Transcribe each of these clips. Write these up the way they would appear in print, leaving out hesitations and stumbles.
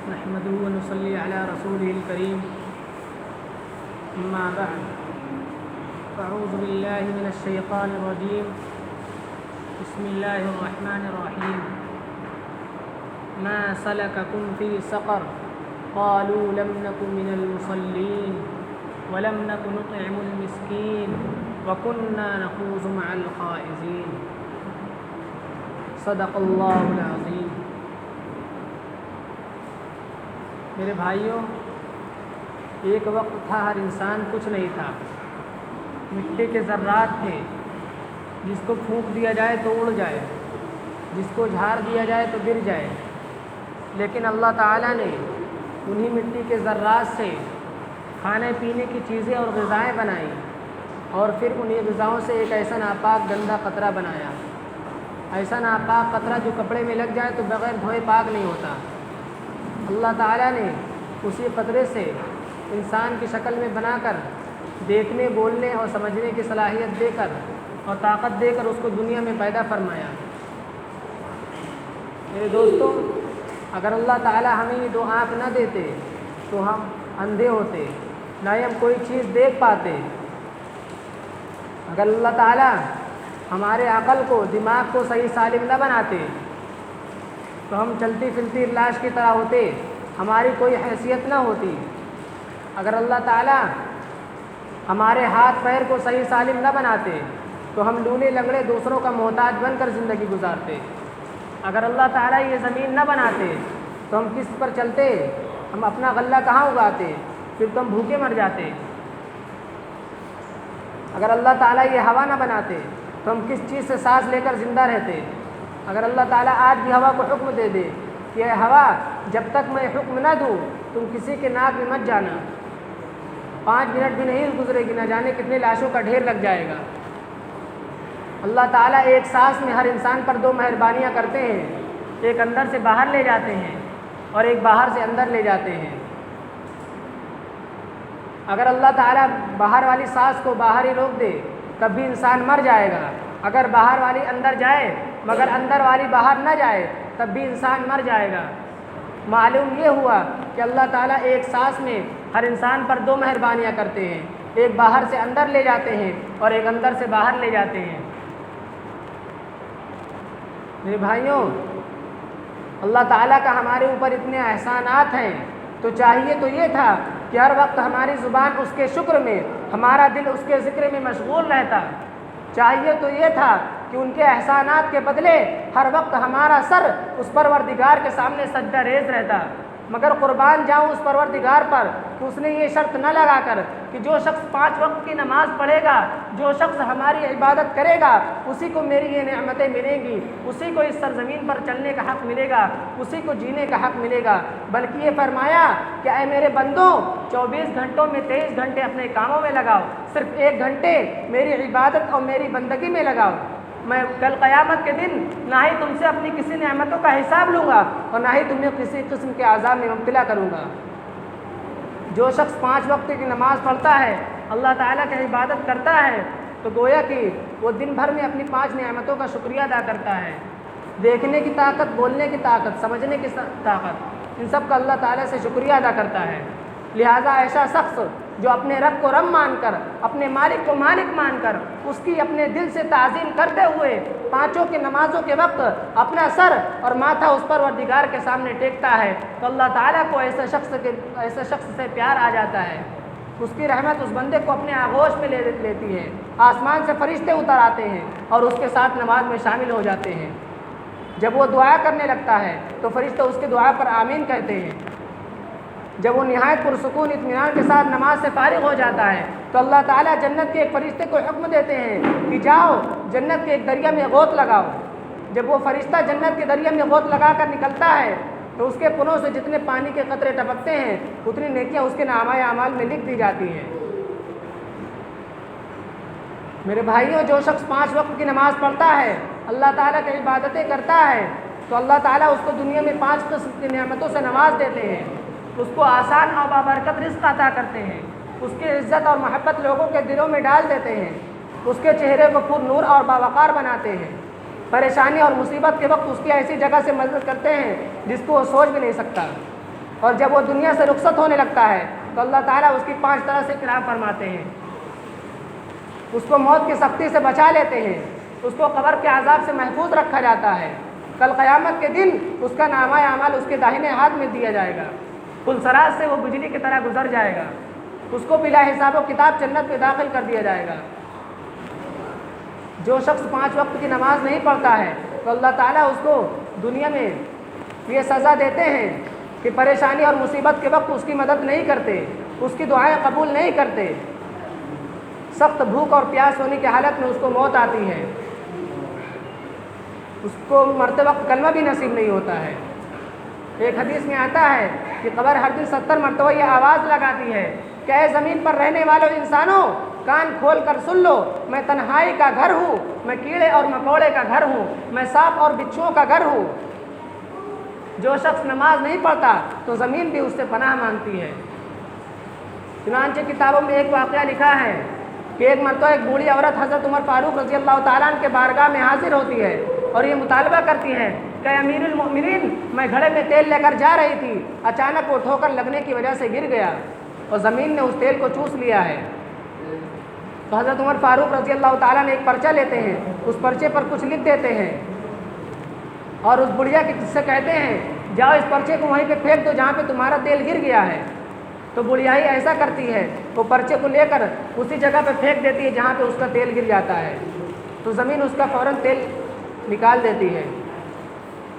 نحمده ونصلي على رسوله الكريم أما بعد فأعوذ بالله من الشيطان الرجيم بسم الله الرحمن الرحيم ما سلككم في سقر قالوا لم نكن من المصلين ولم نكن نطعم المسكين وكنا نخوض مع الخائضين صدق اللہ العظیم۔ میرے بھائیوں، ایک وقت تھا ہر انسان کچھ نہیں تھا، مٹی کے ذرات تھے، جس کو پھونک دیا جائے تو اڑ جائے، جس کو جھاڑ دیا جائے تو گر جائے، لیکن اللہ تعالیٰ نے انہی مٹی کے ذرات سے کھانے پینے کی چیزیں اور غذائیں بنائیں، اور پھر انہی غذاؤں سے ایک ایسا ناپاک گندا قطرہ بنایا، ایسا ناپاک قطرہ جو کپڑے میں لگ جائے تو بغیر دھوئے پاک نہیں ہوتا۔ اللہ تعالیٰ نے اسی قطرے سے انسان کی شکل میں بنا کر دیکھنے، بولنے اور سمجھنے کی صلاحیت دے کر اور طاقت دے کر اس کو دنیا میں پیدا فرمایا۔ میرے دوستوں، اگر اللہ تعالیٰ ہمیں یہ دو آنکھ نہ دیتے تو ہم اندھے ہوتے، نہ ہی ہم کوئی چیز دیکھ پاتے۔ اگر اللہ تعالیٰ ہمارے عقل کو، دماغ کو صحیح سالم نہ بناتے تو ہم چلتی پھرتی لاش کی طرح ہوتے، ہماری کوئی حیثیت نہ ہوتی۔ اگر اللہ تعالیٰ ہمارے ہاتھ پیر کو صحیح سالم نہ بناتے تو ہم لولے لنگڑے دوسروں کا محتاج بن کر زندگی گزارتے۔ اگر اللہ تعالیٰ یہ زمین نہ بناتے تو ہم کس پر چلتے، ہم اپنا غلہ کہاں اگاتے، پھر تو ہم بھوکے مر جاتے۔ اگر اللہ تعالیٰ یہ ہوا نہ بناتے تو ہم کس چیز سے سانس لے کر زندہ رہتے۔ اگر اللہ تعالیٰ آج بھی ہوا کو حکم دے دے کہ اے ہوا، جب تک میں حکم نہ دوں تم کسی کے ناک میں مت جانا، 5 منٹ بھی نہیں گزرے گی، نہ جانے کتنے لاشوں کا ڈھیر لگ جائے گا۔ اللہ تعالیٰ ایک سانس میں ہر انسان پر 2 مہربانیاں کرتے ہیں، ایک اندر سے باہر لے جاتے ہیں اور ایک باہر سے اندر لے جاتے ہیں۔ اگر اللہ تعالیٰ باہر والی سانس کو باہر ہی روک دے تب بھی انسان مر جائے گا، اگر باہر والی اندر جائے مگر اندر والی باہر نہ جائے تب بھی انسان مر جائے گا۔ معلوم یہ ہوا کہ اللہ تعالیٰ ایک سانس میں ہر انسان پر 2 مہربانیاں کرتے ہیں، ایک باہر سے اندر لے جاتے ہیں اور ایک اندر سے باہر لے جاتے ہیں۔ میرے بھائیوں، اللہ تعالیٰ کا ہمارے اوپر اتنے احسانات ہیں تو چاہیے تو یہ تھا کہ ہر وقت ہماری زبان اس کے شکر میں، ہمارا دل اس کے ذکر میں مشغول رہتا۔ چاہیے تو یہ تھا کہ ان کے احسانات کے بدلے ہر وقت ہمارا سر اس پروردگار کے سامنے سجدہ ریز رہتا، مگر قربان جاؤں اس پروردگار پر کہ اس نے یہ شرط نہ لگا کر کہ جو شخص 5 وقت کی نماز پڑھے گا، جو شخص ہماری عبادت کرے گا، اسی کو میری یہ نعمتیں ملیں گی، اسی کو اس سرزمین پر چلنے کا حق ملے گا، اسی کو جینے کا حق ملے گا، بلکہ یہ فرمایا کہ اے میرے بندوں، 24 گھنٹوں میں 23 گھنٹے اپنے کاموں میں لگاؤ، صرف 1 گھنٹے میری عبادت اور میری بندگی میں لگاؤ۔ میں کل قیامت کے دن نہ ہی تم سے اپنی کسی نعمتوں کا حساب لوں گا اور نہ ہی تمہیں کسی قسم کے عذاب میں مبتلا کروں گا۔ جو شخص 5 وقت کی نماز پڑھتا ہے، اللہ تعالیٰ کی عبادت کرتا ہے، تو گویا کہ وہ دن بھر میں اپنی 5 نعمتوں کا شکریہ ادا کرتا ہے۔ دیکھنے کی طاقت، بولنے کی طاقت، سمجھنے کی طاقت، ان سب کا اللہ تعالیٰ سے شکریہ ادا کرتا ہے۔ لہٰذا ایسا شخص جو اپنے رب کو رب مان کر، اپنے مالک کو مالک مان کر، اس کی اپنے دل سے تعظیم کرتے ہوئے 5 کی نمازوں کے وقت اپنا سر اور ماتھا اس پروردگار کے سامنے ٹیکتا ہے تو اللہ تعالیٰ کو ایسے شخص سے پیار آ جاتا ہے، اس کی رحمت اس بندے کو اپنے آغوش میں لے لیتی ہے، آسمان سے فرشتے اتر آتے ہیں اور اس کے ساتھ نماز میں شامل ہو جاتے ہیں۔ جب وہ دعا کرنے لگتا ہے تو فرشتے اس کی دعا پر آمین کہتے ہیں۔ جب وہ نہایت پرسکون اطمینان کے ساتھ نماز سے فارغ ہو جاتا ہے تو اللہ تعالیٰ جنت کے ایک فرشتے کو حکم دیتے ہیں کہ جاؤ جنت کے ایک دریا میں غوط لگاؤ۔ جب وہ فرشتہ جنت کے دریا میں غوط لگا کر نکلتا ہے تو اس کے پنوں سے جتنے پانی کے قطرے ٹپکتے ہیں اتنی نیکیاں اس کے نامہ اعمال میں لکھ دی جاتی ہیں۔ میرے بھائیوں، جو شخص 5 وقت کی نماز پڑھتا ہے، اللہ تعالیٰ کی عبادتیں کرتا ہے تو اللہ تعالیٰ اس کو دنیا میں 5 قسم کی نعمتوں سے نواز دیتے ہیں، اس کو آسان اور بابرکت رزق عطا کرتے ہیں، اس کی عزت اور محبت لوگوں کے دلوں میں ڈال دیتے ہیں، اس کے چہرے کو پر نور اور باوقار بناتے ہیں، پریشانی اور مصیبت کے وقت اس کی ایسی جگہ سے مدد کرتے ہیں جس کو وہ سوچ بھی نہیں سکتا۔ اور جب وہ دنیا سے رخصت ہونے لگتا ہے تو اللہ تعالیٰ اس کی 5 طرح سے کرام فرماتے ہیں، اس کو موت کی سختی سے بچا لیتے ہیں، اس کو قبر کے عذاب سے محفوظ رکھا جاتا ہے۔ کل قیامت کے دن اس کا نامہ اعمال اس کے داہنے ہاتھ میں دیا جائے گا، پل صراط سے وہ بجلی کی طرح گزر جائے گا، اس کو بلا حساب و کتاب جنت میں داخل کر دیا جائے گا۔ جو شخص 5 وقت کی نماز نہیں پڑھتا ہے تو اللہ تعالیٰ اس کو دنیا میں یہ سزا دیتے ہیں کہ پریشانی اور مصیبت کے وقت اس کی مدد نہیں کرتے، اس کی دعائیں قبول نہیں کرتے، سخت بھوک اور پیاس ہونے کی حالت میں اس کو موت آتی ہے، اس کو مرتے وقت کلمہ بھی نصیب نہیں ہوتا ہے۔ ایک حدیث میں آتا ہے کہ قبر ہر دن 70 مرتبہ یہ آواز لگاتی ہے کہ اے زمین پر رہنے والوں انسانوں، کان کھول کر سن لو، میں تنہائی کا گھر ہوں، میں کیڑے اور مکوڑے کا گھر ہوں، میں سانپ اور بچھوؤں کا گھر ہوں۔ جو شخص نماز نہیں پڑھتا تو زمین بھی اس سے پناہ مانگتی ہے۔ چنانچہ کتابوں میں ایک واقعہ لکھا ہے کہ ایک مرتبہ ایک بوڑھی عورت حضرت عمر فاروق رضی اللہ تعالیٰ عنہ کے بارگاہ میں حاضر ہوتی ہے اور یہ مطالبہ کرتی ہے کہ امیر المؤمنین، میں گھڑے میں تیل لے کر جا رہی تھی، اچانک وہ ٹھوکر لگنے کی وجہ سے گر گیا اور زمین نے اس تیل کو چوس لیا ہے۔ تو حضرت عمر فاروق رضی اللہ تعالیٰ نے ایک پرچہ لیتے ہیں، اس پرچے پر کچھ لکھ دیتے ہیں اور اس بڑھیا سے کہتے ہیں جاؤ اس پرچے کو وہیں پہ پھینک دو جہاں پہ تمہارا تیل گر گیا ہے۔ تو بڑھیائی ایسا کرتی ہے، وہ پرچے کو لے کر اسی جگہ پہ پھینک دیتی ہے جہاں پہ اس کا تیل گر جاتا ہے، تو زمین اس کا فوراً تیل نکال دیتی ہے۔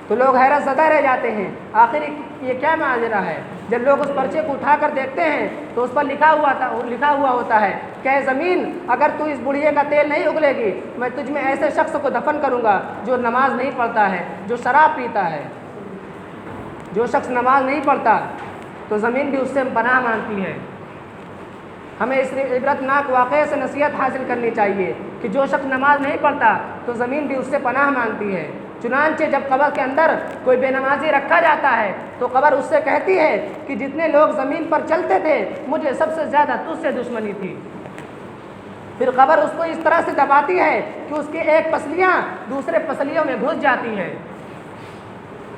تو لوگ حیرت زدہ رہ جاتے ہیں، آخر یہ کیا ماجرا ہے؟ جب لوگ اس پرچے کو اٹھا کر دیکھتے ہیں تو اس پر لکھا ہوا ہوتا ہے کہ اے زمین، اگر تو اس بڑھیے کا تیل نہیں اگلے گی، میں تجھ میں ایسے شخص کو دفن کروں گا جو نماز نہیں پڑھتا ہے، جو شراب پیتا ہے۔ جو شخص نماز نہیں پڑھتا تو زمین بھی اس سے پناہ مانگتی ہے۔ ہمیں اس عبرت ناک واقعے سے نصیحت حاصل کرنی چاہیے کہ جو شخص نماز نہیں پڑھتا تو زمین بھی اس سے پناہ مانگتی ہے۔ چنانچہ جب قبر کے اندر کوئی بے نمازی رکھا جاتا ہے تو قبر اس سے کہتی ہے کہ جتنے لوگ زمین پر چلتے تھے مجھے سب سے زیادہ تجھ سے دشمنی تھی۔ پھر قبر اس کو اس طرح سے دباتی ہے کہ اس کی ایک پسلیاں دوسرے پسلیوں میں گھس جاتی ہے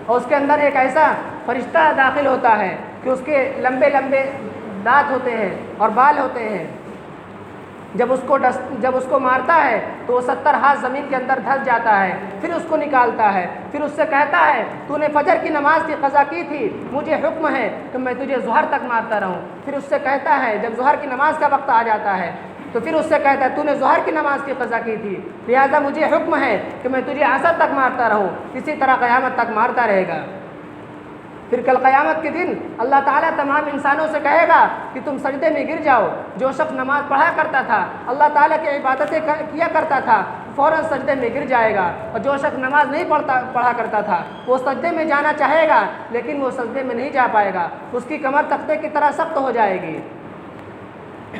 اور اس کے اندر ایک ایسا فرشتہ داخل ہوتا ہے کہ اس کے لمبے لمبے دانت ہوتے ہیں اور بال ہوتے ہیں۔ جب اس کو مارتا ہے تو وہ 70 ہاتھ زمین کے اندر دھس جاتا ہے، پھر اس کو نکالتا ہے، پھر اس سے کہتا ہے تو نے فجر کی نماز کی قضا کی تھی، مجھے حکم ہے کہ میں تجھے ظہر تک مارتا رہوں۔ پھر اس سے کہتا ہے جب ظہر کی نماز کا وقت آ جاتا ہے تو پھر اس سے کہتا ہے تو نے ظہر کی نماز کی قضا کی تھی، لہٰذا مجھے حکم ہے کہ میں تجھے عصر تک مارتا رہوں۔ اسی طرح قیامت تک مارتا رہے گا۔ پھر کل قیامت کے دن اللہ تعالیٰ تمام انسانوں سے کہے گا کہ تم سجدے میں گر جاؤ۔ جو شخص نماز پڑھا کرتا تھا، اللہ تعالیٰ کی عبادتیں کیا کرتا تھا، فوراً سجدے میں گر جائے گا، اور جو شخص نماز نہیں پڑھا کرتا تھا وہ سجدے میں جانا چاہے گا لیکن وہ سجدے میں نہیں جا پائے گا، اس کی کمر تختے کی طرح سخت ہو جائے گی۔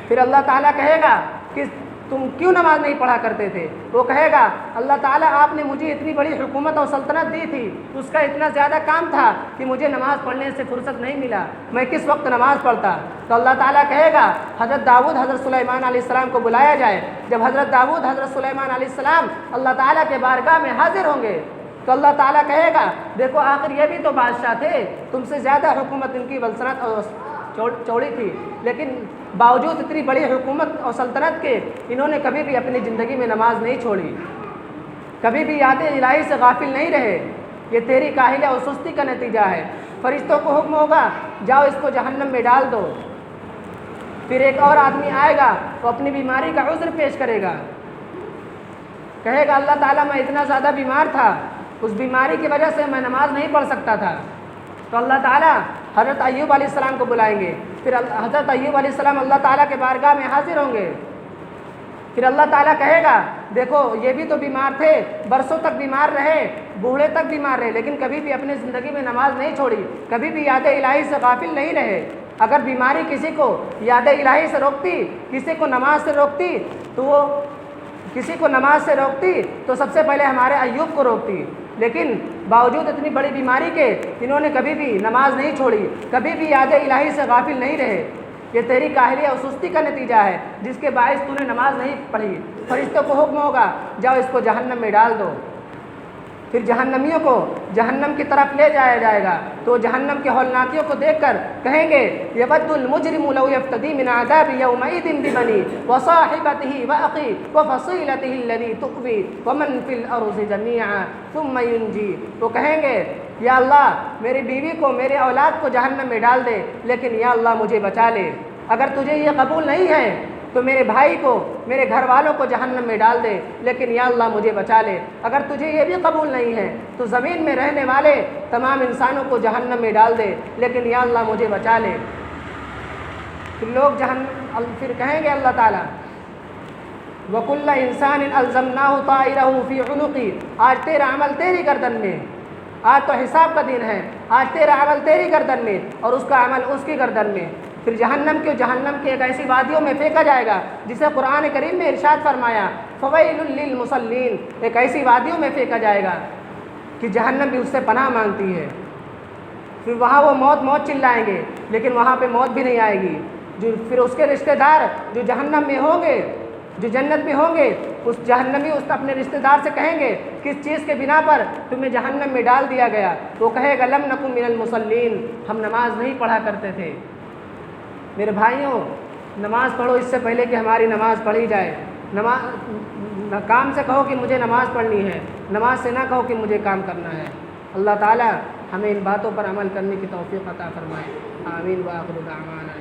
پھر اللہ تعالیٰ کہے گا کہ تم کیوں نماز نہیں پڑھا کرتے تھے؟ وہ کہے گا اللہ تعالیٰ آپ نے مجھے اتنی بڑی حکومت اور سلطنت دی تھی، اس کا اتنا زیادہ کام تھا کہ مجھے نماز پڑھنے سے فرصت نہیں ملا، میں کس وقت نماز پڑھتا؟ تو اللہ تعالیٰ کہے گا حضرت داؤد حضرت سلیمان علیہ السلام کو بلایا جائے۔ جب حضرت داؤد حضرت سلیمان علیہ السلام اللہ تعالیٰ کے بارگاہ میں حاضر ہوں گے تو اللہ تعالیٰ کہے گا دیکھو آخر یہ بھی تو بادشاہ تھے، تم سے زیادہ حکومت ان کی بلسنت اور چوڑی تھی، لیکن باوجود اتنی بڑی حکومت اور سلطنت کے انہوں نے کبھی بھی اپنی زندگی میں نماز نہیں چھوڑی، کبھی بھی یاد الہی سے غافل نہیں رہے۔ یہ تیری کاہلی اور سستی کا نتیجہ ہے۔ فرشتوں کو حکم ہوگا جاؤ اس کو جہنم میں ڈال دو۔ پھر ایک اور آدمی آئے گا وہ اپنی بیماری کا عذر پیش کرے گا، کہے گا اللہ تعالیٰ میں اتنا زیادہ بیمار تھا، اس بیماری کی وجہ سے میں نماز نہیں پڑھ سکتا تھا۔ تو اللہ تعالیٰ حضرت ایوب علیہ السلام کو بلائیں گے، پھر حضرت ایوب علیہ السلام اللہ تعالیٰ کے بارگاہ میں حاضر ہوں گے۔ پھر اللہ تعالیٰ کہے گا دیکھو یہ بھی تو بیمار تھے، برسوں تک بیمار رہے، بوڑھے تک بیمار رہے، لیکن کبھی بھی اپنی زندگی میں نماز نہیں چھوڑی، کبھی بھی یاد الہی سے غافل نہیں رہے۔ اگر بیماری کسی کو یاد الہی سے روکتی، کسی کو نماز سے روکتی تو سب سے پہلے ہمارے ایوب کو روکتی، لیکن باوجود اتنی بڑی بیماری کے انہوں نے کبھی بھی نماز نہیں چھوڑی، کبھی بھی یاد الہی سے غافل نہیں رہے۔ یہ تیری کاہلی اور سستی کا نتیجہ ہے جس کے باعث تو نے نماز نہیں پڑھی۔ فرشتوں کو حکم ہوگا جاؤ اس کو جہنم میں ڈال دو۔ پھر جہنمیوں کو جہنم کی طرف لے جایا جائے گا تو جہنم کے ہولناکیوں کو دیکھ کر کہیں گے یود المجرم لو یفتدی من عذاب یومئذ ببنی وصاحبته واخیہ وفصیلته التی تؤوی ومن فی الارض جمیعا ثم ینجی. وہ کہیں گے یا اللہ میری بیوی کو میرے اولاد کو جہنم میں ڈال دے لیکن یا اللہ مجھے بچا لے. اگر تجھے یہ قبول نہیں ہے تو میرے بھائی کو میرے گھر والوں کو جہنم میں ڈال دے لیکن یا اللہ مجھے بچا لے. اگر تجھے یہ بھی قبول نہیں ہے تو زمین میں رہنے والے تمام انسانوں کو جہنم میں ڈال دے لیکن یا اللہ مجھے بچا لے. پھر لوگ پھر کہیں گے اللہ تعالیٰ وَكُلَّ إِنسَانٍ أَلْزَمْنَاهُ طَائِرَهُ فِي عُنُقِهِ. آج تیرا عمل تیری گردن میں، آج تو حساب کا دن ہے، آج تیرا عمل تیری گردن میں اور اس کا عمل اس کی گردن میں. پھر جہنم کی ایک ایسی وادیوں میں پھینکا جائے گا جسے قرآن کریم میں ارشاد فرمایا فَوَيْلٌ لِّلْمُصَلِّينَ. ایک ایسی وادیوں میں پھینکا جائے گا کہ جہنم بھی اس سے پناہ مانگتی ہے. پھر وہاں وہ موت چلائیں گے لیکن وہاں پہ موت بھی نہیں آئے گی. پھر اس کے رشتہ دار جو جہنم میں ہوں گے جو جنت میں ہوں گے اس جہنمی اس اپنے رشتہ دار سے کہیں گے کس چیز کے بنا پر تمہیں جہنم میں ڈال دیا گیا. وہ کہے گا لم نکن من المصلین، ہم نماز نہیں پڑھا کرتے تھے. میرے بھائیوں نماز پڑھو اس سے پہلے کہ ہماری نماز پڑھی جائے. کام سے کہو کہ مجھے نماز پڑھنی ہے، نماز سے نہ کہو کہ مجھے کام کرنا ہے. اللہ تعالیٰ ہمیں ان باتوں پر عمل کرنے کی توفیق عطا فرمائے. آمین. وآخر دعوانا